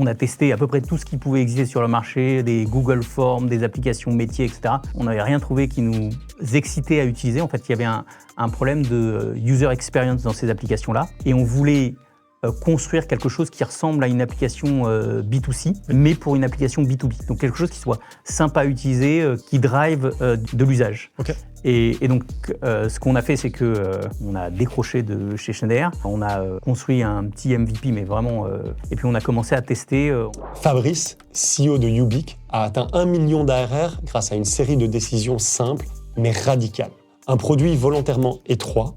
On a testé à peu près tout ce qui pouvait exister sur le marché, des Google Forms, des applications métiers, etc. On n'avait rien trouvé qui nous excitait à utiliser. En fait, il y avait un problème de user experience dans ces applications-là. Et on voulait construire quelque chose qui ressemble à une application B2C, mais pour une application B2B. Donc quelque chose qui soit sympa à utiliser, qui drive de l'usage. Okay. Et donc, ce qu'on a fait, c'est qu'on a décroché de chez Schneider. On a construit un petit MVP, mais vraiment... et puis, on a commencé à tester. Fabrice, CEO de Ubique, a atteint 1 million d'ARR grâce à une série de décisions simples, mais radicales. Un produit volontairement étroit,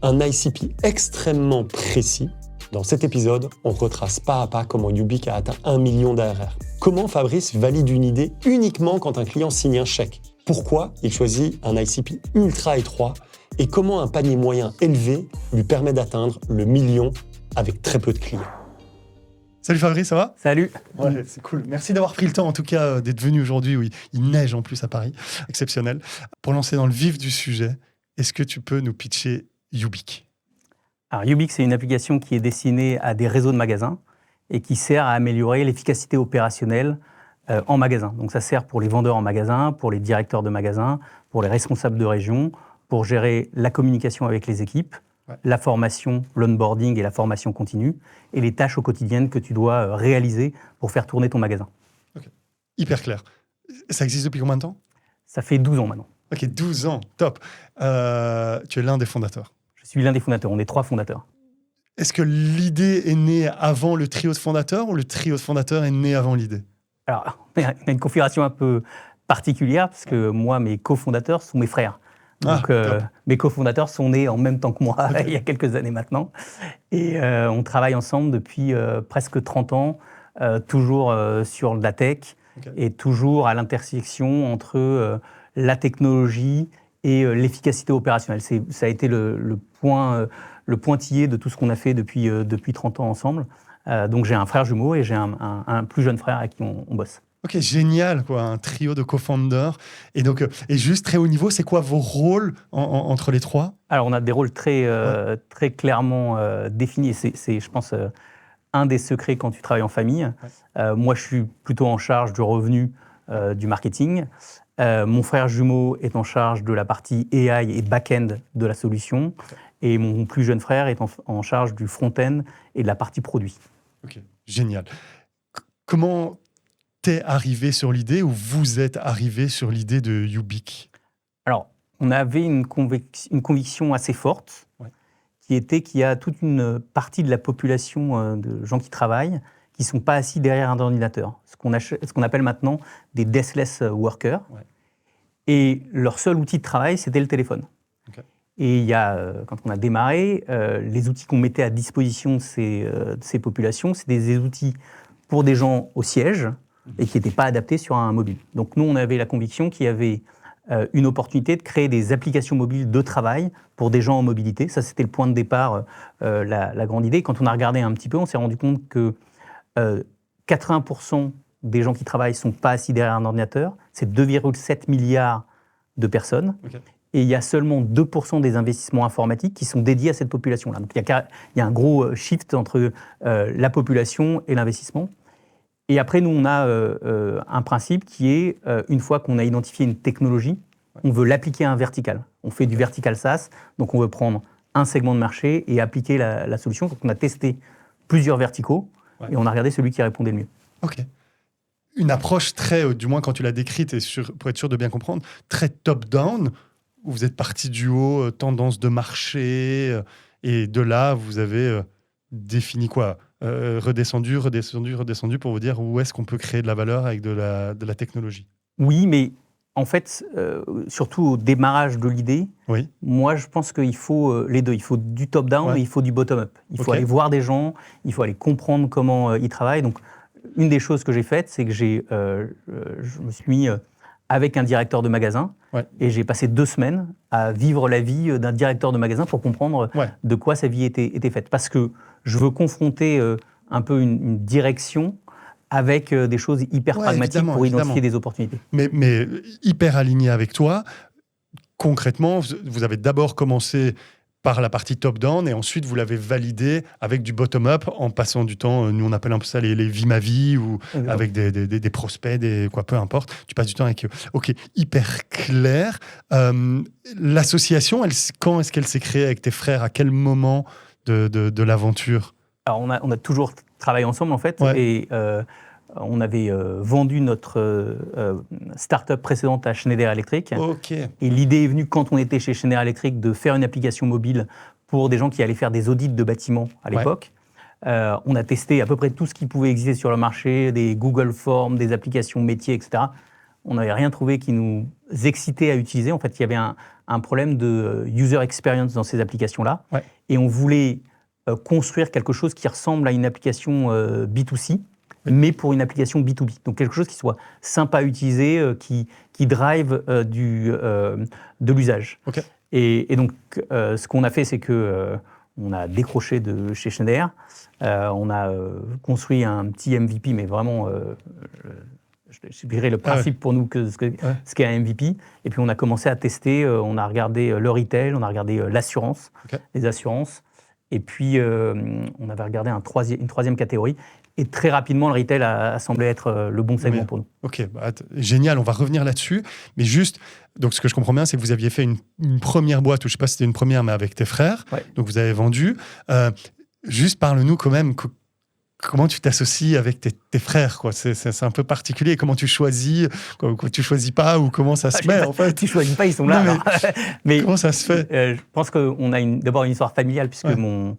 un ICP extrêmement précis. Dans cet épisode, on retrace pas à pas comment Ubique a atteint 1 million d'ARR. Comment Fabrice valide une idée uniquement quand un client signe un chèque? Pourquoi il choisit un ICP ultra étroit? Et comment un panier moyen élevé lui permet d'atteindre le million avec très peu de clients? Salut Fabrice, ça va? Salut. Ouais, c'est cool. Merci d'avoir pris le temps, en tout cas, d'être venu aujourd'hui. Oui, il neige en plus à Paris. Exceptionnel. Pour lancer dans le vif du sujet, est-ce que tu peux nous pitcher Ubique? Alors, Ubique, c'est une application qui est destinée à des réseaux de magasins et qui sert à améliorer l'efficacité opérationnelle en magasin. Donc, ça sert pour les vendeurs en magasin, pour les directeurs de magasins, pour les responsables de région, pour gérer la communication avec les équipes, la formation, l'onboarding et la formation continue, et les tâches au quotidien que tu dois réaliser pour faire tourner ton magasin. Okay. Hyper clair. Ça existe depuis combien de temps? Ça fait 12 ans maintenant. Ok, 12 ans, top. Tu es l'un des fondateurs. Je suis l'un des fondateurs, on est 3 fondateurs. Est-ce que l'idée est née avant le trio de fondateurs ou le trio de fondateurs est né avant l'idée? Alors, on a une configuration un peu particulière parce que moi, mes cofondateurs sont mes frères. Donc, mes cofondateurs sont nés en même temps que moi, okay. Il y a quelques années maintenant. Et on travaille ensemble depuis presque 30 ans, toujours sur la tech, okay. Et toujours à l'intersection entre la technologie et l'efficacité opérationnelle. Ça a été le pointillé de tout ce qu'on a fait depuis 30 ans ensemble. Donc j'ai un frère jumeau et j'ai un plus jeune frère avec qui on bosse. Ok, génial, quoi, un trio de co-founders. Et donc, et juste très haut niveau, c'est quoi vos rôles entre les trois? Alors on a des rôles très clairement définis. C'est, je pense, un des secrets quand tu travailles en famille. Ouais. Moi, je suis plutôt en charge du revenu, du marketing. Mon frère jumeau est en charge de la partie AI et back-end de la solution. Okay. Et mon plus jeune frère est en charge du front-end et de la partie produit. Ok, génial. Comment t'es arrivé sur l'idée ou vous êtes arrivé sur l'idée de Ubique? Alors, on avait une conviction assez forte, ouais. Qui était qu'il y a toute une partie de la population de gens qui travaillent qui ne sont pas assis derrière un ordinateur, ce qu'on appelle maintenant des deskless workers. Ouais. Et leur seul outil de travail, c'était le téléphone. Okay. Et il y a, quand on a démarré, les outils qu'on mettait à disposition de ces populations, c'était des outils pour des gens au siège et qui n'étaient pas adaptés sur un mobile. Donc nous, on avait la conviction qu'il y avait une opportunité de créer des applications mobiles de travail pour des gens en mobilité. Ça, c'était le point de départ, la grande idée. Quand on a regardé un petit peu, on s'est rendu compte que 80% des gens qui travaillent ne sont pas assis derrière un ordinateur. C'est 2,7 milliards de personnes. Okay. Et il y a seulement 2% des investissements informatiques qui sont dédiés à cette population-là. Donc il y a un gros shift entre la population et l'investissement. Et après, nous, on a un principe qui est, une fois qu'on a identifié une technologie, on veut l'appliquer à un vertical. On fait du vertical SaaS, donc on veut prendre un segment de marché et appliquer la solution. Donc on a testé plusieurs verticaux, et on a regardé celui qui répondait le mieux. Ok. Une approche très, du moins quand tu l'as décrite, et pour être sûr de bien comprendre, très top-down, où vous êtes parti du haut, tendance de marché, et de là, vous avez défini quoi? Redescendu pour vous dire où est-ce qu'on peut créer de la valeur avec de la technologie. Oui, mais en fait, surtout au démarrage de l'idée, oui. Moi, je pense qu'il faut les deux. Il faut du top-down et il faut du bottom-up. Il faut aller voir des gens, il faut aller comprendre comment ils travaillent. Donc, une des choses que j'ai faites, c'est que je me suis mis avec un directeur de magasin et j'ai passé 2 semaines à vivre la vie d'un directeur de magasin pour comprendre de quoi sa vie était faite. Parce que je veux confronter un peu une direction avec des choses hyper pragmatiques pour identifier des opportunités. Mais hyper aligné avec toi. Concrètement, vous avez d'abord commencé par la partie top-down et ensuite vous l'avez validé avec du bottom-up en passant du temps, nous on appelle un peu ça les vies ma vie ou Exactement. avec des prospects, peu importe, tu passes du temps avec eux. Ok, hyper clair. L'association, quand est-ce qu'elle s'est créée avec tes frères? À quel moment de l'aventure? Alors, on a toujours travaillé ensemble, en fait, Ouais. et on avait vendu notre start-up précédente à Schneider Electric. Ok. Et l'idée est venue, quand on était chez Schneider Electric, de faire une application mobile pour des gens qui allaient faire des audits de bâtiments à l'époque. On a testé à peu près tout ce qui pouvait exister sur le marché, des Google Forms, des applications métiers, etc. On n'avait rien trouvé qui nous excitait à utiliser. En fait, il y avait un problème de user experience dans ces applications-là. Ouais. Et on voulait construire quelque chose qui ressemble à une application B2C, mais pour une application B2B. Donc quelque chose qui soit sympa à utiliser, qui drive de l'usage. Ok. Et donc, ce qu'on a fait, c'est que on a décroché de chez Schneider. On a construit un petit MVP, mais vraiment, je dirais le principe pour nous ce qu'est un MVP. Et puis, on a commencé à tester. On a regardé le retail, on a regardé l'assurance, les assurances. Et puis, on avait regardé une troisième catégorie. Et très rapidement, le retail a semblé être le bon segment pour nous. Ok, génial, on va revenir là-dessus. Mais juste, donc ce que je comprends bien, c'est que vous aviez fait une première boîte, ou je ne sais pas si c'était une première, mais avec tes frères. Ouais. Donc vous avez vendu. Juste parle-nous quand même, comment tu t'associes avec tes frères, quoi. C'est un peu particulier. Comment tu choisis? Tu choisis pas, ou comment ça se met, en fait? Tu choisis pas, ils sont là. Non, mais comment ça se fait? Je pense qu'on a d'abord une histoire familiale, puisque mon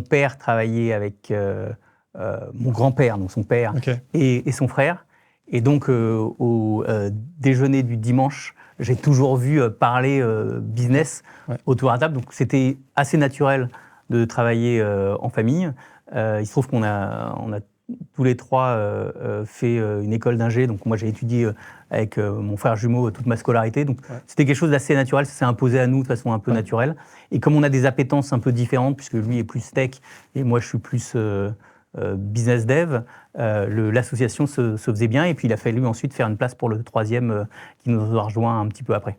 père travaillait avec mon grand-père, donc son père, et son frère. Et donc, au déjeuner du dimanche, j'ai toujours vu parler business autour de la table. Donc, c'était assez naturel de travailler en famille. Il se trouve qu'on a tous les trois fait une école d'ingé. Donc, moi, j'ai étudié avec mon frère jumeau toute ma scolarité. Donc, c'était quelque chose d'assez naturel. Ça s'est imposé à nous de façon un peu naturelle. Et comme on a des appétences un peu différentes, puisque lui est plus tech et moi, je suis plus business dev, l'association se faisait bien. Et puis, il a fallu ensuite faire une place pour le troisième qui nous a rejoint un petit peu après.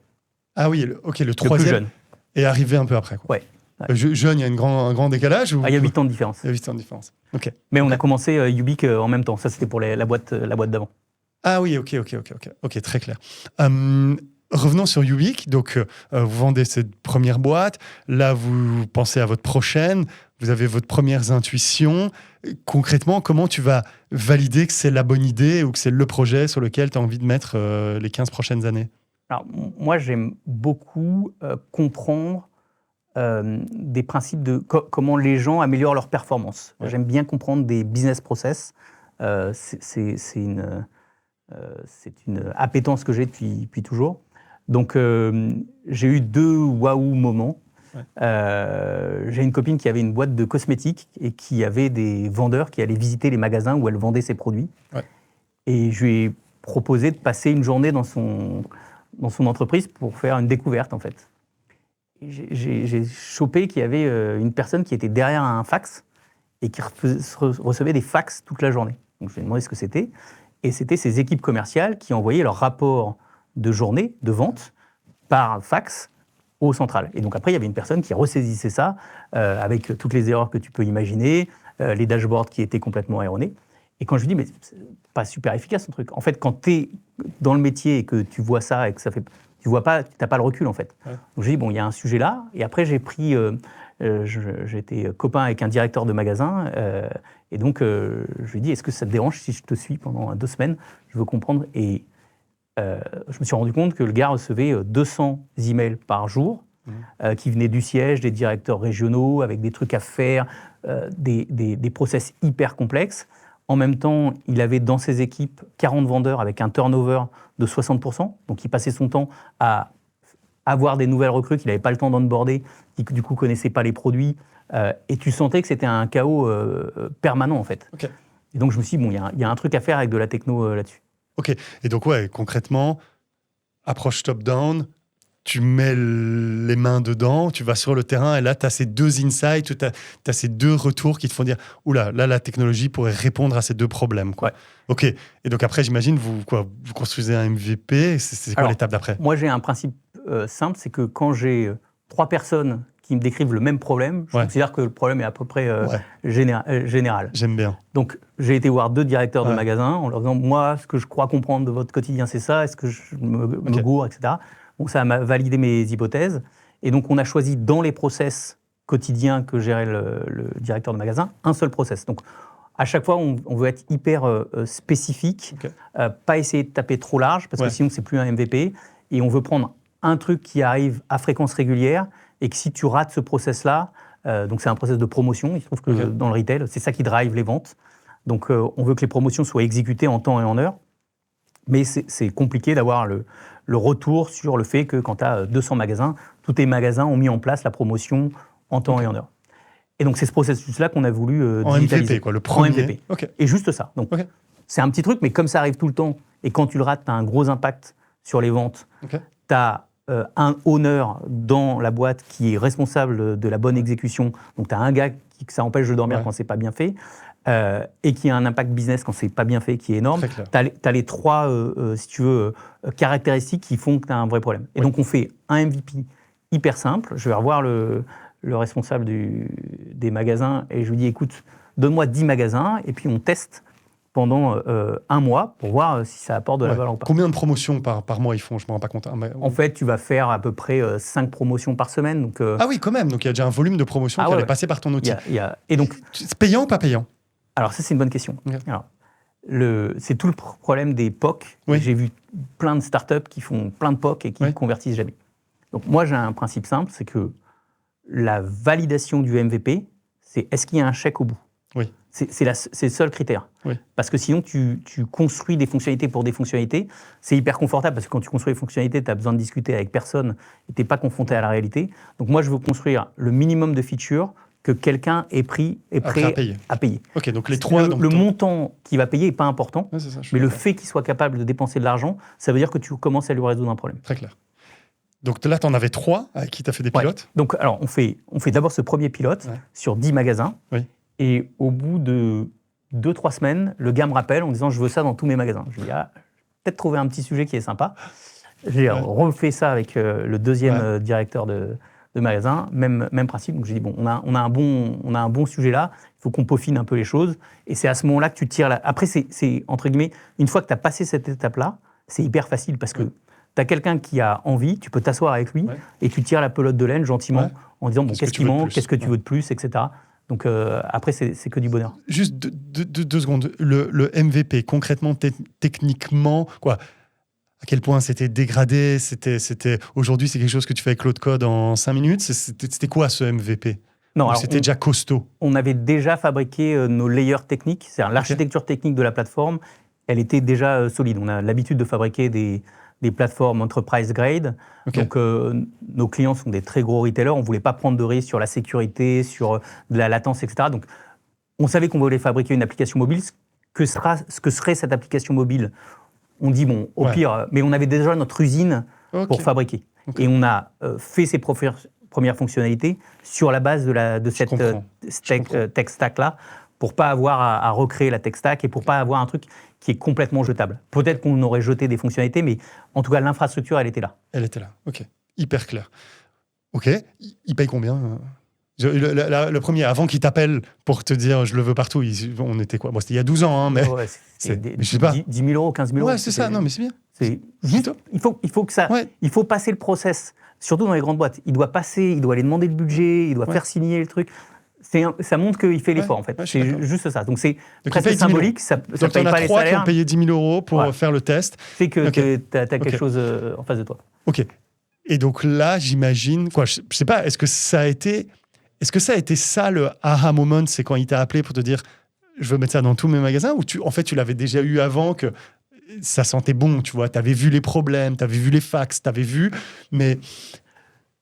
Ah oui, le troisième. Le plus jeune. Est arrivé un peu après, quoi. Ouais. Jeune, il y a un grand décalage ou... Il y a 8 ans de différence. Il y a 8 ans de différence. Ok. Mais on a commencé Ubique en même temps. Ça, c'était pour la boîte d'avant. Ah oui, ok, très clair. Revenons sur Ubique. Donc, vous vendez cette première boîte. Là, vous pensez à votre prochaine. Vous avez votre premières intuitions. Concrètement, comment tu vas valider que c'est la bonne idée ou que c'est le projet sur lequel tu as envie de mettre les 15 prochaines années? Alors, moi, j'aime beaucoup comprendre des principes de comment les gens améliorent leur performance. Ouais. J'aime bien comprendre des business process. C'est une appétence que j'ai depuis toujours. Donc, j'ai eu 2 waouh moments. Ouais. J'ai une copine qui avait une boîte de cosmétiques et qui avait des vendeurs qui allaient visiter les magasins où elle vendait ses produits. Ouais. Et je lui ai proposé de passer une journée dans son entreprise pour faire une découverte, en fait. J'ai chopé qu'il y avait une personne qui était derrière un fax et qui recevait des fax toute la journée. Donc je lui ai demandé ce que c'était. Et c'était ces équipes commerciales qui envoyaient leur rapport de journée, de vente, par fax au central. Et donc après, il y avait une personne qui ressaisissait ça avec toutes les erreurs que tu peux imaginer, les dashboards qui étaient complètement erronés. Et quand je lui dis, mais c'est pas super efficace, ce truc. En fait, quand tu es dans le métier et que tu vois ça et que ça fait... Tu vois pas, tu n'as pas le recul, en fait. Ouais. Donc, j'ai dit, bon, il y a un sujet là. Et après, j'ai pris... j'étais copain avec un directeur de magasin. Et donc, je lui ai dit, est-ce que ça te dérange si je te suis pendant 2 semaines? Je veux comprendre. Et je me suis rendu compte que le gars recevait 200 emails par jour qui venaient du siège, des directeurs régionaux, avec des trucs à faire, des process hyper complexes. En même temps, il avait dans ses équipes 40 vendeurs avec un turnover de 60%. Donc, il passait son temps à avoir des nouvelles recrues qu'il n'avait pas le temps d'onboarder, qui du coup ne connaissaient pas les produits. Et tu sentais que c'était un chaos permanent, en fait. Okay. Et donc, je me suis dit, bon, il y a un truc à faire avec de la techno là-dessus. Ok. Et donc, concrètement, approche top-down, tu mets les mains dedans, tu vas sur le terrain et là, tu as ces 2 insights, tu as ces 2 retours qui te font dire « Oula, là, la technologie pourrait répondre à ces 2 problèmes. » quoi. Ouais. Ok. Et donc après, j'imagine, vous construisez un MVP. C'est quoi l'étape d'après? Moi, j'ai un principe simple, c'est que quand j'ai 3 personnes qui me décrivent le même problème, je considère que le problème est à peu près général. J'aime bien. Donc, j'ai été voir 2 directeurs de magasins en leur disant, moi, ce que je crois comprendre de votre quotidien, c'est ça, est-ce que je me gourre, etc. Donc, ça m'a validé mes hypothèses. Et donc, on a choisi dans les process quotidiens que gérait le directeur de magasin, un seul process. Donc, à chaque fois, on veut être hyper spécifique, pas essayer de taper trop large, parce que sinon, c'est plus un MVP. Et on veut prendre un truc qui arrive à fréquence régulière, et que si tu rates ce process-là, donc c'est un process de promotion, il se trouve que dans le retail, c'est ça qui drive les ventes. Donc, on veut que les promotions soient exécutées en temps et en heure. Mais c'est compliqué d'avoir le retour sur le fait que quand tu as 200 magasins, tous tes magasins ont mis en place la promotion en temps et en heure. Et donc, c'est ce processus-là qu'on a voulu digitaliser. En MVP, quoi, le premier. En MVP. Et juste ça. Donc, c'est un petit truc, mais comme ça arrive tout le temps, et quand tu le rates, tu as un gros impact sur les ventes. Tu as un owner dans la boîte qui est responsable de la bonne exécution. Donc, tu as un gars que ça empêche de dormir quand c'est pas bien fait, et qui a un impact business quand c'est pas bien fait, qui est énorme. Tu as les 3, si tu veux, caractéristiques qui font que tu as un vrai problème. Et donc, on fait un MVP hyper simple. Je vais revoir le responsable des magasins et je lui dis, écoute, donne-moi 10 magasins et puis on teste pendant 1 mois pour voir si ça apporte de la valeur ou pas. Combien de promotions par mois ils font? Je ne me rends pas compte. En fait, tu vas faire à peu près 5 promotions par semaine. Donc, ah oui, quand même. Donc, il y a déjà un volume de promotions qui allait passer par ton outil. Et donc, c'est payant ou pas payant? Alors, ça, c'est une bonne question. Alors, c'est tout le problème des POC. J'ai vu plein de startups qui font plein de POC et qui ne convertissent jamais. Donc, moi, j'ai un principe simple, c'est que la validation du MVP, c'est est-ce qu'il y a un chèque au bout? C'est le seul critère. Parce que sinon, tu construis des fonctionnalités pour des fonctionnalités. C'est hyper confortable parce que quand tu construis des fonctionnalités, tu as besoin de discuter avec personne et tu n'es pas confronté à la réalité. Donc moi, je veux construire le minimum de features que quelqu'un est prêt à payer. Ok, donc les 3... Le montant qu'il va payer n'est pas important, mais le fait qu'il soit capable de dépenser de l'argent, ça veut dire que tu commences à lui résoudre un problème. Très clair. Donc là, tu en avais 3 avec qui tu as fait des pilotes. Donc alors, on fait d'abord ce premier pilote sur 10 magasins. Et au bout de 2-3 semaines, le gars me rappelle en disant « je veux ça dans tous mes magasins ». Je lui dis « peut-être trouver un petit sujet qui est sympa ». J'ai refait ça avec le deuxième directeur de magasin, même principe. Donc j'ai dit « bon, on a un bon sujet là, il faut qu'on peaufine un peu les choses ». Et c'est à ce moment-là que tu tires Après, c'est entre guillemets, une fois que tu as passé cette étape-là, c'est hyper facile parce que tu as quelqu'un qui a envie, tu peux t'asseoir avec lui et tu tires la pelote de laine gentiment en disant « bon, qu'est-ce qui manque, qu'est-ce que tu veux de plus, etc. » Donc après, c'est que du bonheur. Juste 2 secondes. Le MVP, concrètement, techniquement, quoi, à quel point c'était dégradé, aujourd'hui, c'est quelque chose que tu fais avec Claude Code en 5 minutes. C'était quoi ce MVP? Non, c'était déjà costaud. On avait déjà fabriqué nos layers techniques, c'est-à-dire l'architecture technique de la plateforme, elle était déjà solide. On a l'habitude de fabriquer des plateformes enterprise grade. Donc, nos clients sont des très gros retailers. On ne voulait pas prendre de risques sur la sécurité, sur de la latence, etc. Donc, on savait qu'on voulait fabriquer une application mobile. Ce que serait cette application mobile, on dit, bon, au pire, mais on avait déjà notre usine pour fabriquer. Et on a fait ces premières fonctionnalités sur la base de cette tech stack-là, pour ne pas avoir à recréer la tech stack et pour ne pas avoir un truc qui est complètement jetable. Peut-être qu'on aurait jeté des fonctionnalités, mais en tout cas, l'infrastructure, elle était là. Elle était là, ok. Hyper clair. Ok, il paye combien? Le premier, avant qu'il t'appelle pour te dire « je le veux partout », on était quoi? Bon, c'était il y a 12 ans, hein, mais... mais je sais pas. 10 000 euros, 15 000 euros. Ouais, c'est ça, non, mais c'est bien. C'est juste, il faut que ça... Il faut passer le process, surtout dans les grandes boîtes. Il doit aller demander le budget, il doit faire signer le truc. Ça montre qu'il fait l'effort, en fait. C'est juste ça. Donc, c'est presque symbolique. Ça paye pas les salaires. Donc, il y en a 3 qui ont payé 10 000 euros pour faire le test. C'est que tu as quelque chose en face de toi. OK. Et donc là, j'imagine... Je sais pas, est-ce que ça a été ça, le aha moment? C'est quand il t'a appelé pour te dire « je veux mettre ça dans tous mes magasins » ou tu l'avais déjà eu avant, que ça sentait bon, tu vois? Tu avais vu les problèmes, tu avais vu les fax, tu avais vu... Mais...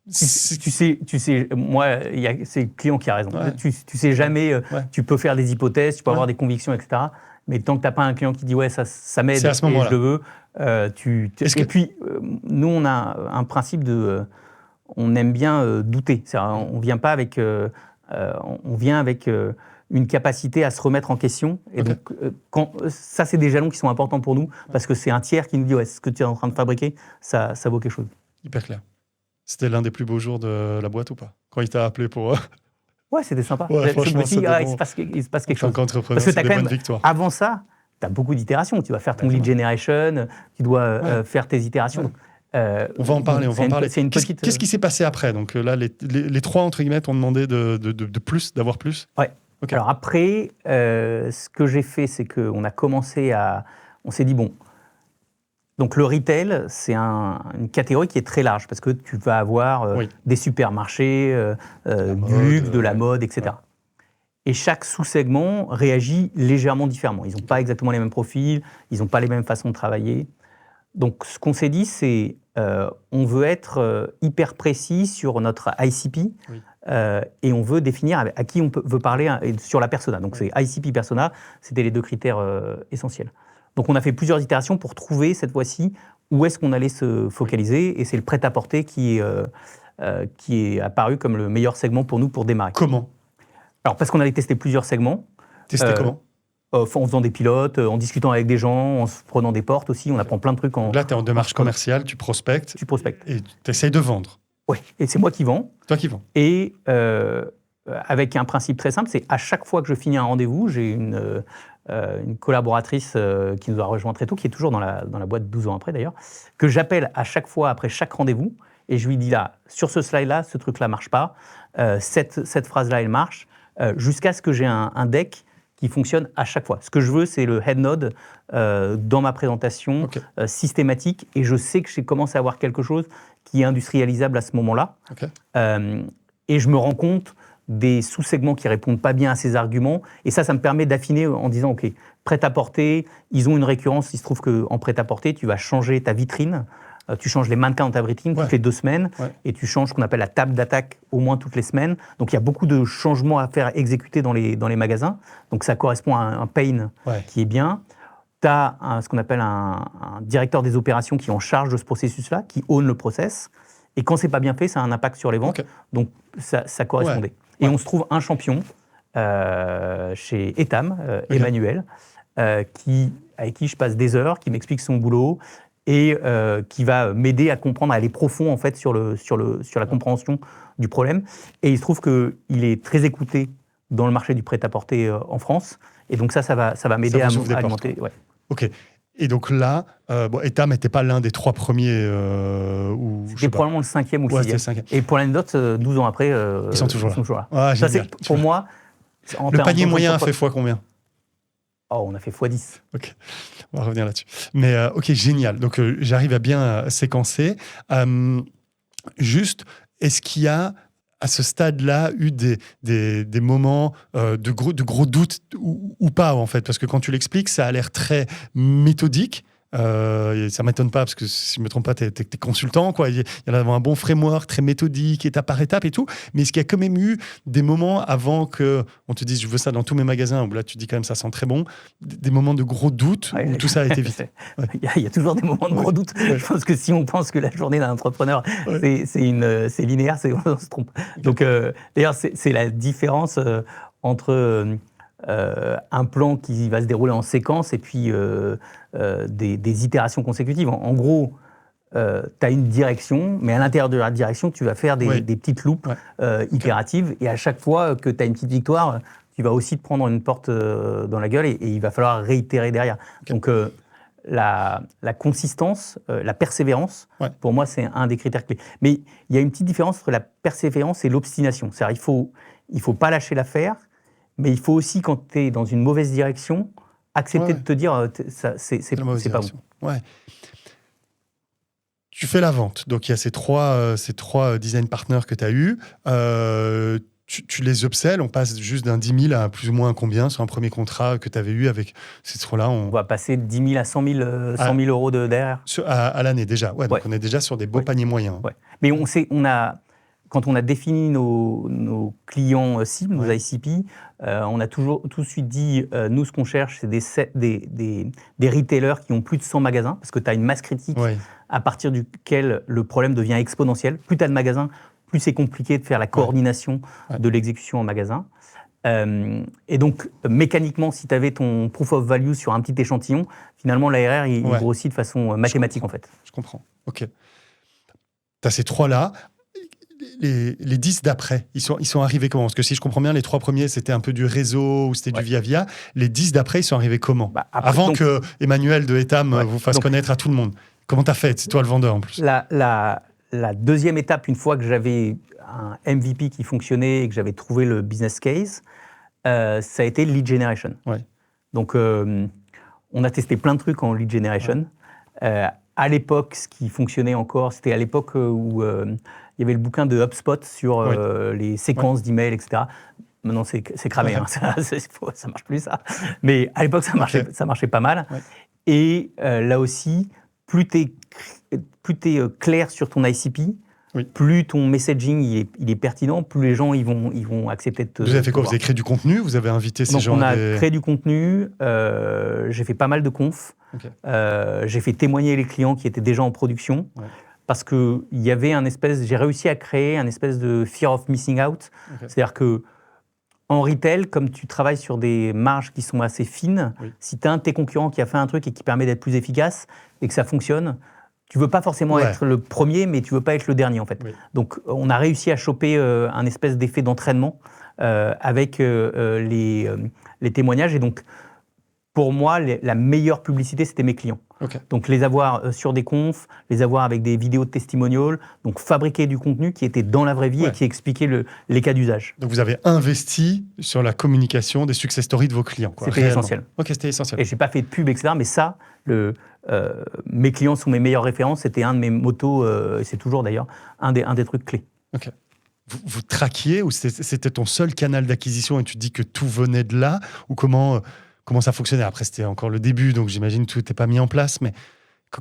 Tu sais, moi, c'est le client qui a raison. Tu sais jamais, tu peux faire des hypothèses, tu peux avoir des convictions, etc. Mais tant que tu n'as pas un client qui dit « ça m'aide et je le veux », et puis, nous, on a un principe on aime bien douter. On vient pas avec... on vient avec une capacité à se remettre en question. Et donc, ça, c'est des jalons qui sont importants pour nous, parce que c'est un tiers qui nous dit « ce que tu es en train de fabriquer, ça vaut quelque chose ». Hyper clair. C'était l'un des plus beaux jours de la boîte ou pas? Quand il t'a appelé pour... Ouais, c'était sympa. Ouais, Je franchement, me suis dit, c'était il bon. se passe quelque En chose. tant qu'entrepreneur, Parce que c'est t'as des quand bonnes même, victoires. avant ça, tu as beaucoup d'itérations. Tu dois faire ton lead generation, tu dois faire tes itérations. Ouais. On va en parler, C'est une petite... Qu'est-ce qui s'est passé après? Donc là, les trois, entre guillemets, t'ont demandé de plus, d'avoir plus? Ouais. Ok. Alors après, ce que j'ai fait, c'est qu'on a commencé à... On s'est dit, bon... Donc le retail, c'est une catégorie qui est très large, parce que tu vas avoir des supermarchés, du luxe, de la mode, etc. Ouais. Et chaque sous-segment réagit légèrement différemment. Ils n'ont pas exactement les mêmes profils, ils n'ont pas les mêmes façons de travailler. Donc, ce qu'on s'est dit, c'est on veut être hyper précis sur notre ICP et on veut définir à qui on veut parler sur la persona. Donc, c'est ICP persona, c'était les 2 critères essentiels. Donc, on a fait plusieurs itérations pour trouver cette fois-ci où est-ce qu'on allait se focaliser et c'est le prêt-à-porter qui est apparu comme le meilleur segment pour nous pour démarrer. Comment? Alors, parce qu'on allait tester plusieurs segments. Tester comment? En faisant des pilotes, en discutant avec des gens, en se prenant des portes aussi. On apprend plein de trucs. Là, tu es en démarche commerciale, tu prospectes. Tu prospectes. Et tu essayes de vendre. Oui, et c'est moi qui vends. Toi qui vends. Et avec un principe très simple, c'est à chaque fois que je finis un rendez-vous, j'ai une collaboratrice qui nous a rejoint très tôt, qui est toujours dans la boîte 12 ans après d'ailleurs, que j'appelle à chaque fois après chaque rendez-vous, et je lui dis là, sur ce slide-là, ce truc-là ne marche pas, cette phrase-là, elle marche, jusqu'à ce que j'ai un deck qui fonctionne à chaque fois. Ce que je veux, c'est le head node dans ma présentation systématique, et je sais que j'ai commencé à avoir quelque chose qui est industrialisable à ce moment-là. Et je me rends compte des sous-segments qui ne répondent pas bien à ces arguments, et ça me permet d'affiner en disant, OK, prêt-à-porter, ils ont une récurrence, il se trouve qu'en prêt-à-porter, tu vas changer ta vitrine, tu changes les mannequins dans ta vitrine toutes les 2 semaines, et tu changes ce qu'on appelle la table d'attaque au moins toutes les semaines. Donc il y a beaucoup de changements à faire exécuter dans les magasins. Donc ça correspond à un pain qui est bien. Tu as ce qu'on appelle un directeur des opérations qui est en charge de ce processus-là, qui own le process. Et quand c'est pas bien fait, ça a un impact sur les ventes. Donc ça correspondait. Et on se trouve un champion chez Etam, Emmanuel, avec qui je passe des heures, qui m'explique son boulot, et qui va m'aider à comprendre, à aller profond en fait sur la compréhension du problème. Et il se trouve qu'il est très écouté dans le marché du prêt-à-porter en France. Et donc ça va m'aider à augmenter. Ouais. Ok. Et donc là, Etam n'était pas l'un des 3 premiers C'était probablement le 5e ou le 6e. Et pour l'anecdote, 12 ans après, ils sont toujours là. Ah, ça, pour moi... Le panier moyen a fait fois combien? Oh, on a fait x10. Ok, on va revenir là-dessus. Mais ok, génial. Donc j'arrive à bien séquencer. Juste, est-ce qu'il y a à ce stade-là eu des moments de gros doutes ou pas en fait? Parce que quand tu l'expliques, ça a l'air très méthodique. Ça ne m'étonne pas, parce que si je ne me trompe pas, tu es consultant, quoi. Il y a un bon framework très méthodique, étape par étape et tout. Mais est-ce qu'il y a quand même eu des moments avant qu'on te dise je veux ça dans tous mes magasins, où là tu dis quand même ça sent très bon, des moments de gros doutes où tout ça a été vite? Il y a toujours des moments de gros doutes. Je pense que si on pense que la journée d'un entrepreneur, c'est linéaire, on se trompe. Donc, d'ailleurs, c'est la différence entre... un plan qui va se dérouler en séquence et puis des itérations consécutives. En gros, tu as une direction, mais à l'intérieur de la direction, tu vas faire des petites loupes itératives, et à chaque fois que tu as une petite victoire, tu vas aussi te prendre une porte dans la gueule, et il va falloir réitérer derrière. Donc, la consistance, la persévérance, pour moi, c'est un des critères clés. Mais il y a une petite différence entre la persévérance et l'obstination. C'est-à-dire il faut pas lâcher l'affaire, mais il faut aussi, quand tu es dans une mauvaise direction, accepter de te dire c'est pas bon. Ouais. Tu fais la vente. Donc, il y a ces trois design partners que tu as eus. Tu les upsells. On passe juste d'un 10 000 à plus ou moins combien sur un premier contrat que tu avais eu avec ces trois-là? On va passer de 10 000 à 100 000 euros derrière. À l'année déjà. Donc, on est déjà sur des beaux paniers moyens. Ouais. Mais quand on a défini nos clients cibles, nos ICP, on a tout de suite dit, nous, ce qu'on cherche, c'est des retailers qui ont plus de 100 magasins, parce que tu as une masse critique à partir duquel le problème devient exponentiel. Plus tu as de magasins, plus c'est compliqué de faire la coordination de l'exécution en magasin. Et donc, mécaniquement, si tu avais ton proof of value sur un petit échantillon, finalement, l'ARR, il grossit de façon mathématique, en fait. Je comprends. OK. Tu as ces trois-là. les 10 d'après, ils sont arrivés comment? Parce que si je comprends bien, les 3 premiers, c'était un peu du réseau ou c'était du via-via. Les 10 d'après, ils sont arrivés comment? Avant que Emmanuel de Etam vous fasse connaître à tout le monde. Comment tu as fait? C'est toi le vendeur en plus. La deuxième étape, une fois que j'avais un MVP qui fonctionnait et que j'avais trouvé le business case, ça a été le lead generation. Ouais. Donc, on a testé plein de trucs en lead generation. À l'époque, ce qui fonctionnait encore, c'était à l'époque où il y avait le bouquin de HubSpot sur les séquences d'emails, etc. Maintenant, c'est cramé, hein, ça marche plus, ça. Mais à l'époque, ça marchait pas mal. Ouais. Et là aussi, plus tu es clair sur ton ICP, plus ton messaging il est pertinent, plus les gens ils vont accepter de te. Vous avez fait quoi? Vous avez créé du contenu? Vous avez invité ces gens? On a créé du contenu. J'ai fait pas mal de confs. J'ai fait témoigner les clients qui étaient déjà en production. Parce que j'ai réussi à créer un espèce de fear of missing out. C'est-à-dire que en retail, comme tu travailles sur des marges qui sont assez fines, si tu as un de tes concurrents qui a fait un truc et qui permet d'être plus efficace et que ça fonctionne, tu veux pas forcément être le premier, mais tu veux pas être le dernier en fait. Donc on a réussi à choper un espèce d'effet d'entraînement avec les témoignages. Et donc pour moi, la meilleure publicité, c'était mes clients. Donc les avoir sur des confs, les avoir avec des vidéos de testimonial, donc fabriquer du contenu qui était dans la vraie vie et qui expliquait les cas d'usage. Donc vous avez investi sur la communication des success stories de vos clients. C'était essentiel. C'était essentiel. Et j'ai pas fait de pub, etc. Mais ça, mes clients sont mes meilleures références. C'était un de mes motos, c'est toujours d'ailleurs un des trucs clés. Vous traquiez ou c'était ton seul canal d'acquisition et tu dis que tout venait de là? Ou comment ça fonctionnait? Après, c'était encore le début, donc j'imagine que tout n'était pas mis en place, mais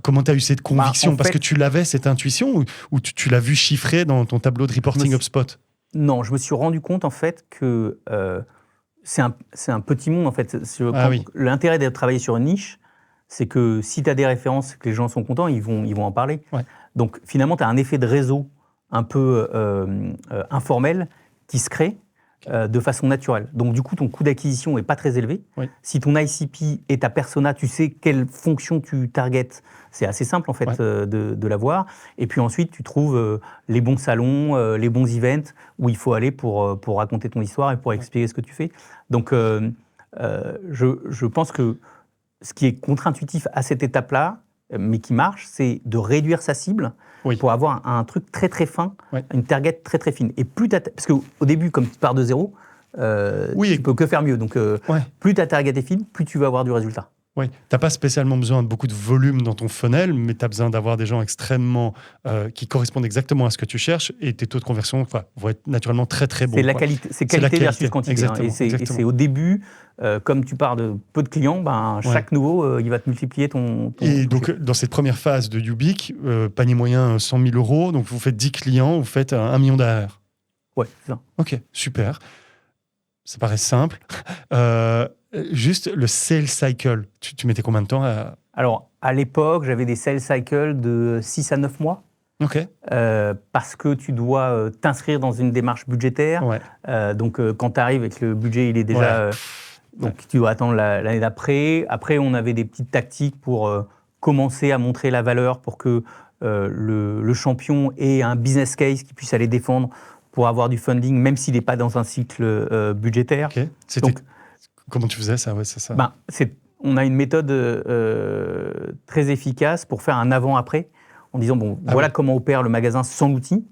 comment tu as eu cette conviction? Parce que tu l'avais, cette intuition, ou tu l'as vu chiffré dans ton tableau de reporting HubSpot? Non, je me suis rendu compte, en fait, que c'est un petit monde, en fait. L'intérêt de travailler sur une niche, c'est que si tu as des références, que les gens sont contents, ils vont en parler. Donc, finalement, tu as un effet de réseau un peu informel qui se crée de façon naturelle. Donc, du coup, ton coût d'acquisition n'est pas très élevé. Si ton ICP est ta persona, tu sais quelle fonction tu targetes. C'est assez simple, en fait, de l'avoir. Et puis ensuite, tu trouves les bons salons, les bons events où il faut aller pour raconter ton histoire et pour expliquer ce que tu fais. Donc, je pense que ce qui est contre-intuitif à cette étape-là, mais qui marche, c'est de réduire sa cible pour avoir un truc très très fin, une target très très fine. Et plus parce qu'au début, comme tu pars de zéro, tu peux que faire mieux. Donc, plus ta target est fine, plus tu vas avoir du résultat. Tu n'as pas spécialement besoin de beaucoup de volume dans ton funnel, mais tu as besoin d'avoir des gens extrêmement qui correspondent exactement à ce que tu cherches, et tes taux de conversion vont être naturellement très très bons. C'est qualité versus quantité. Exactement, et c'est au début, comme tu pars de peu de clients, chaque nouveau, il va te multiplier ton Et donc, dans cette première phase de Ubique, panier moyen 100 000 €, donc vous faites 10 clients, vous faites 1 million d'ARR. Ouais, c'est ça. Ok, super. Ça paraît simple. Juste le sales cycle, tu mettais combien de temps Alors, à l'époque, j'avais des sales cycles de 6 à 9 mois. Parce que tu dois t'inscrire dans une démarche budgétaire. Donc, quand tu arrives avec le budget, il est déjà... donc, tu dois attendre l'année d'après. Après, on avait des petites tactiques pour commencer à montrer la valeur pour que le champion ait un business case qui puisse aller défendre pour avoir du funding, même s'il n'est pas dans un cycle budgétaire. Donc, comment tu faisais ça? C'est ça. On a une méthode très efficace pour faire un avant-après, en disant, voilà comment opère le magasin sans l'outil,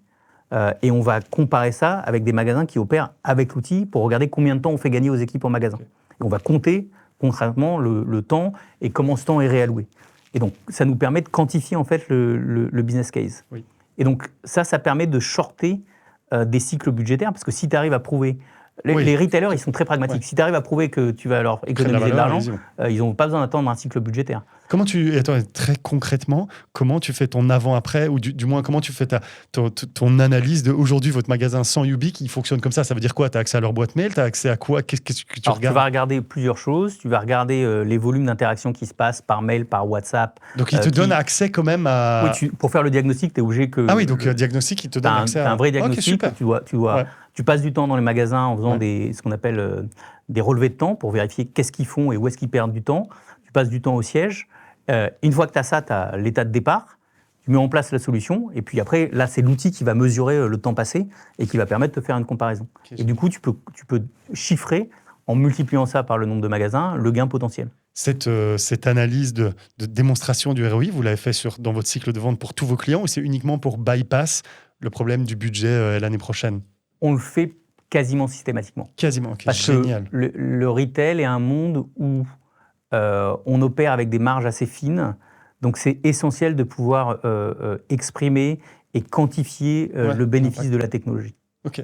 et on va comparer ça avec des magasins qui opèrent avec l'outil pour regarder combien de temps on fait gagner aux équipes en magasin. Et on va compter concrètement le temps et comment ce temps est réalloué. Et donc, ça nous permet de quantifier en fait le business case. Et donc, ça permet de shorter des cycles budgétaires, parce que si tu arrives à prouver... Les retailers, ils sont très pragmatiques. Si tu arrives à prouver que tu vas leur économiser de l'argent, ils n'ont pas besoin d'attendre un cycle budgétaire. Très concrètement, comment tu fais ton avant-après, ou du moins, comment tu fais ton analyse de aujourd'hui, votre magasin sans Ubique, il fonctionne comme ça? Ça veut dire quoi? Tu as accès à leur boîte mail? Tu as accès à quoi? Qu'est-ce que tu regardes? Tu vas regarder plusieurs choses. Tu vas regarder les volumes d'interactions qui se passent par mail, par WhatsApp. Donc, ils te donnent accès quand même à... Oui, pour faire le diagnostic, tu es obligé que... Ah oui, donc diagnostic, ils te donnent accès à... un vrai diagnostic. Tu passes du temps dans les magasins en faisant ce qu'on appelle des relevés de temps pour vérifier qu'est-ce qu'ils font et où est-ce qu'ils perdent du temps. Tu passes du temps au siège. Une fois que tu as ça, tu as l'état de départ. Tu mets en place la solution, et puis après, là, c'est l'outil qui va mesurer le temps passé et qui va permettre de faire une comparaison. Et du coup, tu peux chiffrer, en multipliant ça par le nombre de magasins, le gain potentiel. Cette analyse de démonstration du ROI, vous l'avez fait dans votre cycle de vente pour tous vos clients, ou c'est uniquement pour bypass le problème du budget l'année prochaine? On le fait quasiment systématiquement. Quasiment, ok, Parce génial. que le retail est un monde où on opère avec des marges assez fines, donc c'est essentiel de pouvoir exprimer et quantifier le bénéfice l'impact de la technologie. Ok.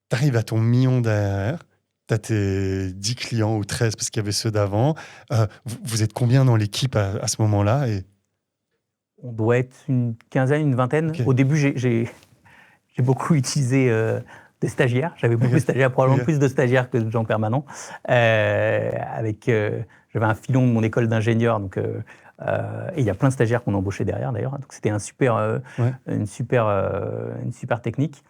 Tu arrives à ton million d'ARR, tu as tes 10 clients ou 13 parce qu'il y avait ceux d'avant. Vous êtes combien dans l'équipe à ce moment-là On doit être une quinzaine, une vingtaine. Ok. Au début, j'ai beaucoup utilisé des stagiaires. J'avais beaucoup de stagiaires, probablement plus de stagiaires que de gens permanents. J'avais un filon de mon école d'ingénieur, donc et il y a plein de stagiaires qu'on a embauchés derrière d'ailleurs. Donc c'était une super technique.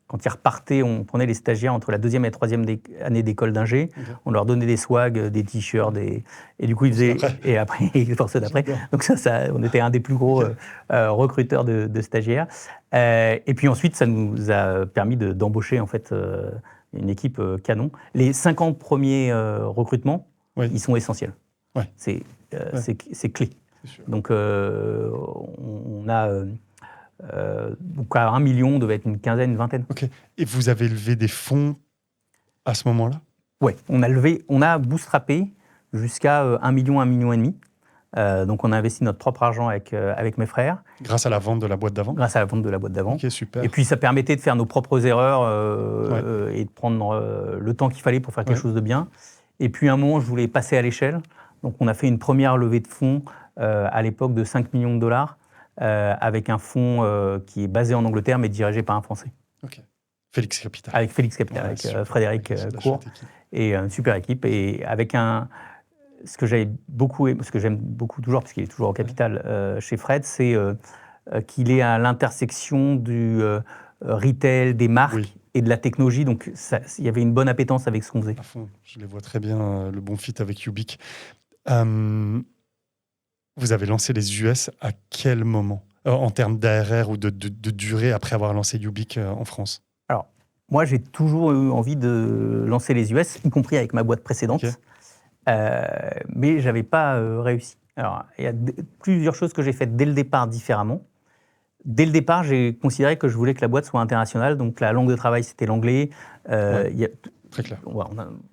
Quand ils repartaient, on prenait les stagiaires entre la deuxième et la troisième année d'école d'ingé. Okay. On leur donnait des swags, des t-shirts, et du coup ils faisaient. Et après, pour ceux d'après. Donc ça, on était un des plus gros recruteurs de stagiaires. Et puis ensuite, ça nous a permis d'embaucher en fait une équipe canon. Les 50 premiers recrutements, ils sont essentiels. Ouais. C'est clé. Donc on a. Donc à 1 million, on devait être une quinzaine, une vingtaine. Ok. Et vous avez levé des fonds à ce moment-là? Oui, on a bootstrappé jusqu'à 1 million, 1,5 million. Donc on a investi notre propre argent avec mes frères. Grâce à la vente de la boîte d'avant? Grâce à la vente de la boîte d'avant. Ok, super. Et puis ça permettait de faire nos propres erreurs et de prendre le temps qu'il fallait pour faire quelque chose de bien. Et puis à un moment, je voulais passer à l'échelle. Donc on a fait une première levée de fonds à l'époque de 5 millions de dollars. Avec un fonds qui est basé en Angleterre, mais dirigé par un Français. Ok. Felix Capital. Avec Felix Capital, avec Frédéric Cour. Et une super équipe. Et avec ce que j'aime beaucoup toujours, parce qu'il est toujours au capital chez Fred, c'est qu'il est à l'intersection du retail, des marques et de la technologie. Donc il y avait une bonne appétence avec ce qu'on faisait. À fond. Je les vois très bien, le bon fit avec Yubic. Vous avez lancé les US à quel moment en termes d'ARR ou de durée après avoir lancé Yubic en France? Alors, moi, j'ai toujours eu envie de lancer les US, y compris avec ma boîte précédente, mais je n'avais pas réussi. Alors, il y a plusieurs choses que j'ai faites dès le départ différemment. Dès le départ, j'ai considéré que je voulais que la boîte soit internationale, donc la langue de travail, c'était l'anglais. Très clair.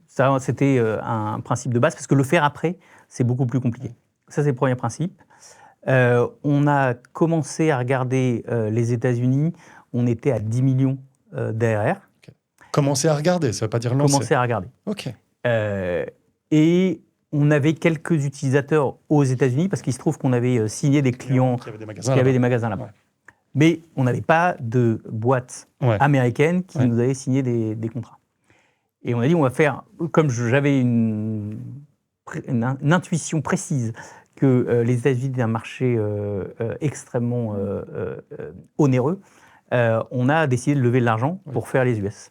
Ça, c'était un principe de base, parce que le faire après, c'est beaucoup plus compliqué. Ça, c'est le premier principe. On a commencé à regarder les États-Unis. On était à 10 millions d'ARR. Okay. Commencer à regarder, ça ne veut pas dire lancer. Commencer à regarder. Ok. Et on avait quelques utilisateurs aux États-Unis parce qu'il se trouve qu'on avait signé des clients qui avaient des magasins là-bas. Ouais. Mais on n'avait pas de boîte américaine qui nous avait signé des contrats. Et on a dit, on va faire, comme j'avais une intuition précise que les États-Unis étaient un marché extrêmement onéreux, on a décidé de lever de l'argent pour faire les US.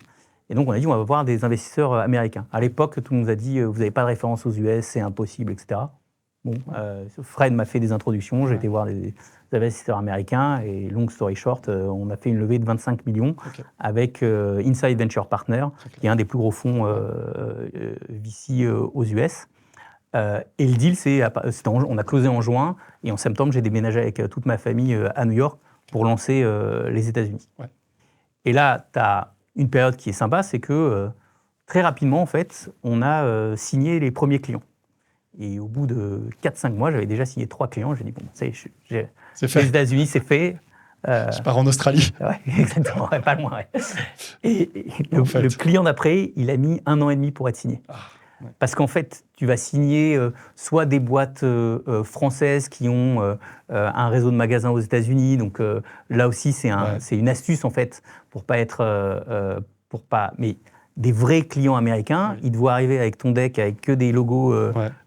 Et donc on a dit on va voir des investisseurs américains. À l'époque, tout le monde nous a dit vous n'avez pas de référence aux US, c'est impossible, etc. Bon, Fred m'a fait des introductions, j'ai été voir des investisseurs américains et long story short, on a fait une levée de 25 millions avec Inside Venture Partners, qui est un des plus gros fonds VC aux US. Et le deal, on a closé en juin et en septembre, j'ai déménagé avec toute ma famille à New York pour lancer les États-Unis. Ouais. Et là, tu as une période qui est sympa, c'est que très rapidement, en fait, on a signé les premiers clients. Et au bout de 4-5 mois, j'avais déjà signé 3 clients. J'ai dit, bon, ça y est, c'est fait. Les États-Unis, c'est fait. Je pars en Australie. Ouais, exactement, pas loin. Ouais. Et le client d'après, il a mis 1 an et demi pour être signé. Parce qu'en fait, tu vas signer soit des boîtes françaises qui ont un réseau de magasins aux États-Unis. Donc là aussi, c'est une astuce en fait pour pas être, mais des vrais clients américains. Ils doivent arriver avec ton deck avec que des logos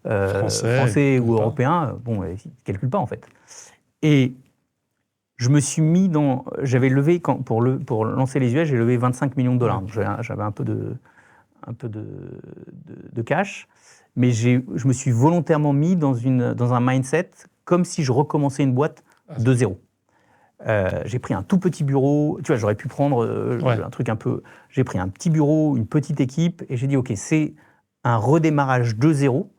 français ou européens. Bon, ils ne calculent pas en fait. Et je me suis mis j'avais levé pour lancer les US, j'ai levé 25 millions de dollars. Donc, j'avais un peu de cash, mais je me suis volontairement mis dans un mindset comme si je recommençais une boîte de zéro. J'ai pris un tout petit bureau. Tu vois, j'aurais pu prendre un truc un peu... J'ai pris un petit bureau, une petite équipe, et j'ai dit, OK, c'est un redémarrage de zéro.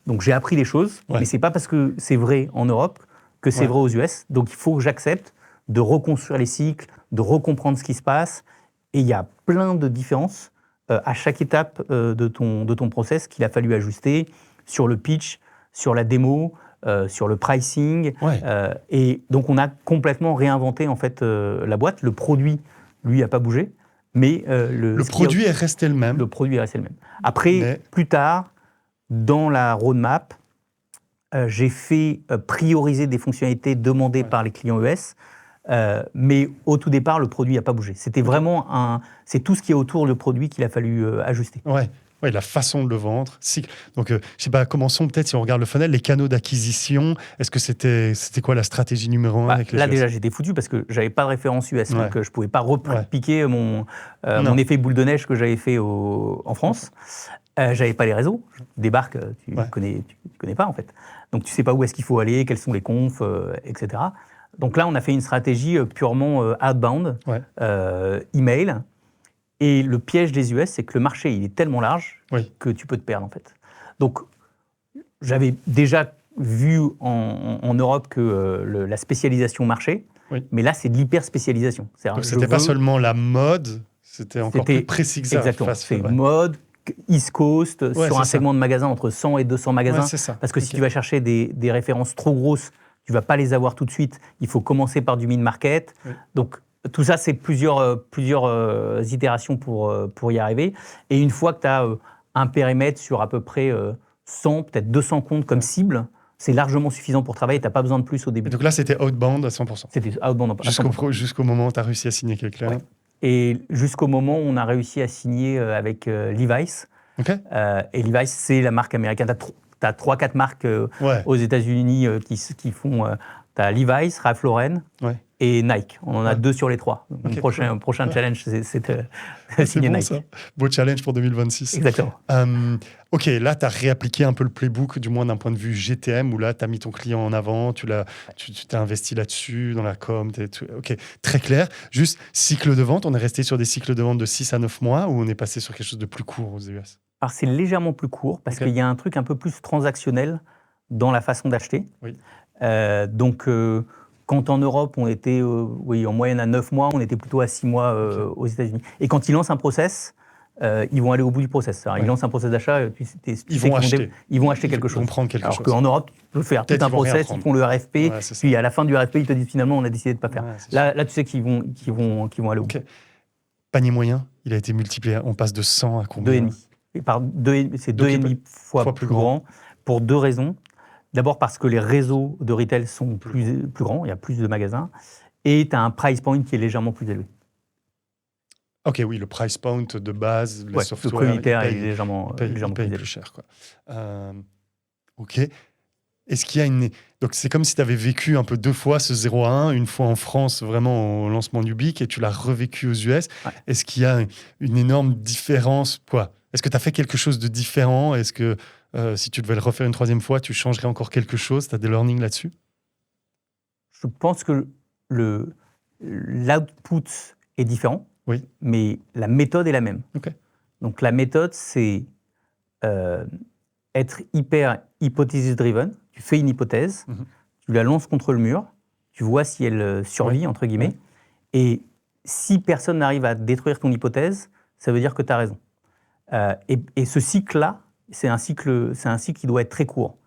Donc, j'ai appris les choses, mais c'est pas parce que c'est vrai en Europe que c'est vrai aux US. Donc, il faut que j'accepte de reconstruire les cycles, de recomprendre ce qui se passe. Et il y a plein de différences à chaque étape de ton process qu'il a fallu ajuster sur le pitch, sur la démo, sur le pricing. Et donc, on a complètement réinventé en fait, la boîte. Le produit, lui, n'a pas bougé. Mais le produit est resté le même. Le produit est resté le même. Après, plus tard, dans la roadmap, j'ai fait prioriser des fonctionnalités demandées par les clients US. Mais au tout départ, le produit n'a pas bougé. C'était vraiment c'est tout ce qui est autour du produit qu'il a fallu ajuster. Ouais, la façon de le vendre. Donc, je ne sais pas, commençons peut-être si on regarde le funnel, les canaux d'acquisition. Est-ce que c'était quoi la stratégie numéro 1 avec les Là, US? déjà, j'étais foutu parce que je n'avais pas de référence US. Donc, je ne pouvais pas repiquer mon effet boule de neige que j'avais fait en France. Je n'avais pas les réseaux. Tu débarques, tu ne connais pas, en fait. Donc, tu ne sais pas où est-ce qu'il faut aller, quels sont les confs, etc. Donc là, on a fait une stratégie purement outbound, email. Et le piège des US, c'est que le marché, il est tellement large que tu peux te perdre, en fait. Donc, j'avais déjà vu en Europe que la spécialisation marchait, mais là, c'est de l'hyper-spécialisation. Donc, ce n'était pas seulement la mode, c'était encore plus précis que ça. Exactement, c'est mode, East Coast, sur un segment de magasins entre 100 et 200 magasins. Parce que si tu vas chercher des références trop grosses, tu ne vas pas les avoir tout de suite. Il faut commencer par du mid-market. Donc, tout ça, c'est plusieurs itérations pour y arriver. Et une fois que tu as un périmètre sur à peu près 100, peut-être 200 comptes comme cible, c'est largement suffisant pour travailler. Tu n'as pas besoin de plus au début. Et donc là, c'était outbound à 100%. C'était outbound à 100%. Jusqu'au moment où tu as réussi à signer quelqu'un. Et jusqu'au moment où on a réussi à signer avec Levi's. Et Levi's, c'est la marque américaine. Tu as 3-4 marques aux États-Unis qui font... tu as Levi's, Ralph Lauren et Nike. On en a 2 sur les 3. Le prochain challenge, c'est de signer Nike. Ça. Beau challenge pour 2026. Exactement. OK, là, tu as réappliqué un peu le playbook, du moins d'un point de vue GTM, où là, tu as mis ton client en avant, tu t'es investi là-dessus, dans la com. OK, très clair. Juste, cycle de vente, on est resté sur des cycles de vente de 6 à 9 mois ou on est passé sur quelque chose de plus court aux US? Alors, c'est légèrement plus court parce qu'il y a un truc un peu plus transactionnel dans la façon d'acheter. Donc, quand en Europe, on était en moyenne à 9 mois, on était plutôt à 6 mois aux États-Unis. Et quand ils lancent un process, ils vont aller au bout du process. Alors, ils lancent un process d'achat, ils vont acheter quelque chose. Ils vont prendre quelque chose. Alors qu'en Europe, tu peux faire tout un process, ils font le RFP, puis à la fin du RFP, ils te disent finalement, on a décidé de ne pas faire. Là, tu sais qu'ils vont aller au bout. Panier moyen, il a été multiplié. On passe de 100 à combien? 2,5. C'est 2,5 fois plus grand pour 2 raisons. D'abord parce que les réseaux de retail sont plus grands, il y a plus de magasins, et tu as un price point qui est légèrement plus élevé. OK, oui, le price point de base, les software, le unitaire est légèrement plus cher. OK. Est-ce qu'il y a Donc, c'est comme si tu avais vécu un peu 2 fois ce 0 à 1, une fois en France, vraiment au lancement d'Ubique, et tu l'as revécu aux US. Est-ce qu'il y a une énorme différence? Est-ce que tu as fait quelque chose de différent? Est-ce que si tu devais le refaire une 3e fois, tu changerais encore quelque chose? Tu as des learnings là-dessus? Je pense que l'output est différent, mais la méthode est la même. Donc la méthode, c'est être hyper hypothesis-driven. Tu fais une hypothèse, tu la lances contre le mur, tu vois si elle survit, entre guillemets, et si personne n'arrive à détruire ton hypothèse, ça veut dire que tu as raison. Et ce cycle-là, c'est un cycle qui doit être très court.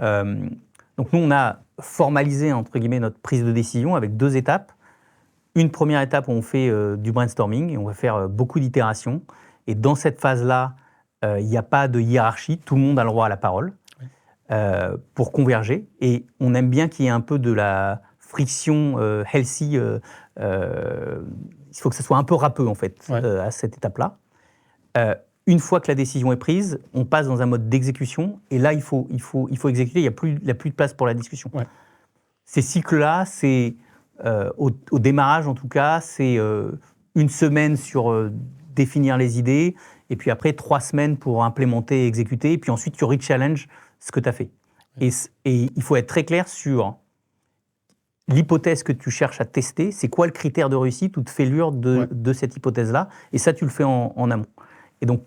Donc nous, on a formalisé, entre guillemets, notre prise de décision avec 2 étapes. Une première étape où on fait du brainstorming et on va faire beaucoup d'itérations. Et dans cette phase-là, il n'y a pas de hiérarchie, tout le monde a le droit à la parole pour converger. Et on aime bien qu'il y ait un peu de la friction healthy. Il faut que ça soit un peu râpeux, en fait, à cette étape-là. Une fois que la décision est prise, on passe dans un mode d'exécution. Et là, il faut exécuter. Il n'y a plus de place pour la discussion. Ces cycles-là, c'est, au démarrage, en tout cas, c'est une semaine sur définir les idées, et puis après 3 semaines pour implémenter et exécuter, et puis ensuite tu re-challenge ce que tu as fait. Et il faut être très clair sur l'hypothèse que tu cherches à tester, c'est quoi le critère de réussite ou de failure de cette hypothèse-là, et ça, tu le fais en amont. Et donc,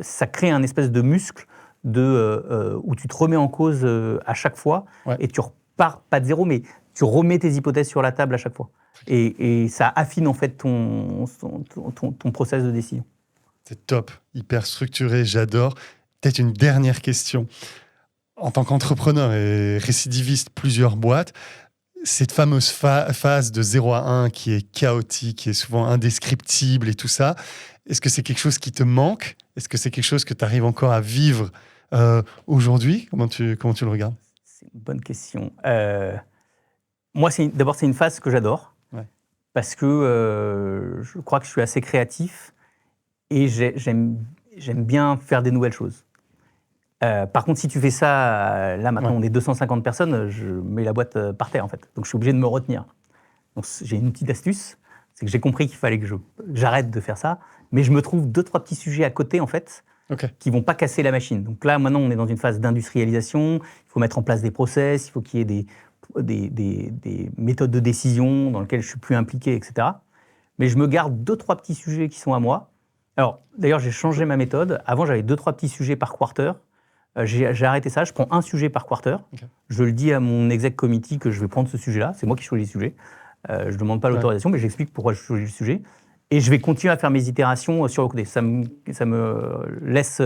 ça crée un espèce de muscle où tu te remets en cause à chaque fois, et tu repars, pas de zéro, mais tu remets tes hypothèses sur la table à chaque fois. Et ça affine en fait ton process de décision. C'est top, hyper structuré, j'adore. Peut-être une dernière question. En tant qu'entrepreneur et récidiviste, plusieurs boîtes, cette fameuse phase de 0 à 1 qui est chaotique, qui est souvent indescriptible et tout ça, est-ce que c'est quelque chose qui te manque? Est-ce que c'est quelque chose que tu arrives encore à vivre aujourd'hui? Comment tu le regardes? C'est une bonne question. Moi, d'abord, c'est une phase que j'adore, parce que je crois que je suis assez créatif et j'aime bien faire des nouvelles choses. Par contre, si tu fais ça, là maintenant on est 250 personnes, je mets la boîte par terre en fait. Donc je suis obligé de me retenir. Donc j'ai une petite astuce, c'est que j'ai compris qu'il fallait que j'arrête de faire ça, mais je me trouve 2-3 petits sujets à côté en fait, qui vont pas casser la machine. Donc là maintenant on est dans une phase d'industrialisation, il faut mettre en place des process, il faut qu'il y ait des méthodes de décision dans lesquelles je suis plus impliqué, etc. Mais je me garde 2-3 petits sujets qui sont à moi. Alors d'ailleurs j'ai changé ma méthode. Avant j'avais 2-3 petits sujets par quarter. J'ai arrêté ça, je prends un sujet par quarter. Je le dis à mon exec committee que je vais prendre ce sujet-là, c'est moi qui choisis le sujet. Je ne demande pas l'autorisation, mais j'explique pourquoi je choisis le sujet. Et je vais continuer à faire mes itérations sur le côté. Ça me laisse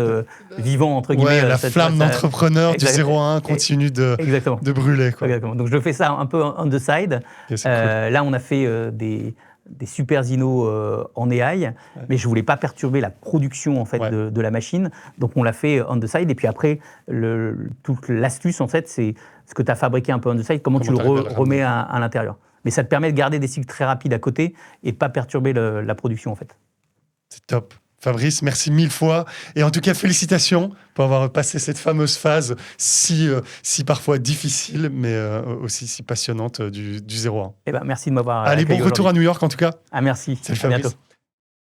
vivant, entre guillemets. La flamme d'entrepreneur du 0 à 1 continue de brûler. Quoi. Exactement. Donc je fais ça un peu on the side. Cool. Là, on a fait des super inos en AI, mais je ne voulais pas perturber la production en fait, de la machine. Donc on l'a fait on the side. Et puis après, toute l'astuce, en fait, c'est ce que tu as fabriqué un peu on the side, comment tu le remets à l'intérieur. Mais ça te permet de garder des cycles très rapides à côté et de ne pas perturber la production, en fait. C'est top. Fabrice, merci 1000 fois. Et en tout cas, félicitations pour avoir passé cette fameuse phase si parfois difficile, mais aussi si passionnante du 0 à 1. Eh ben, merci de m'avoir Allez, bon retour à New York en tout cas. Ah, merci. Salut Fabrice. À bientôt.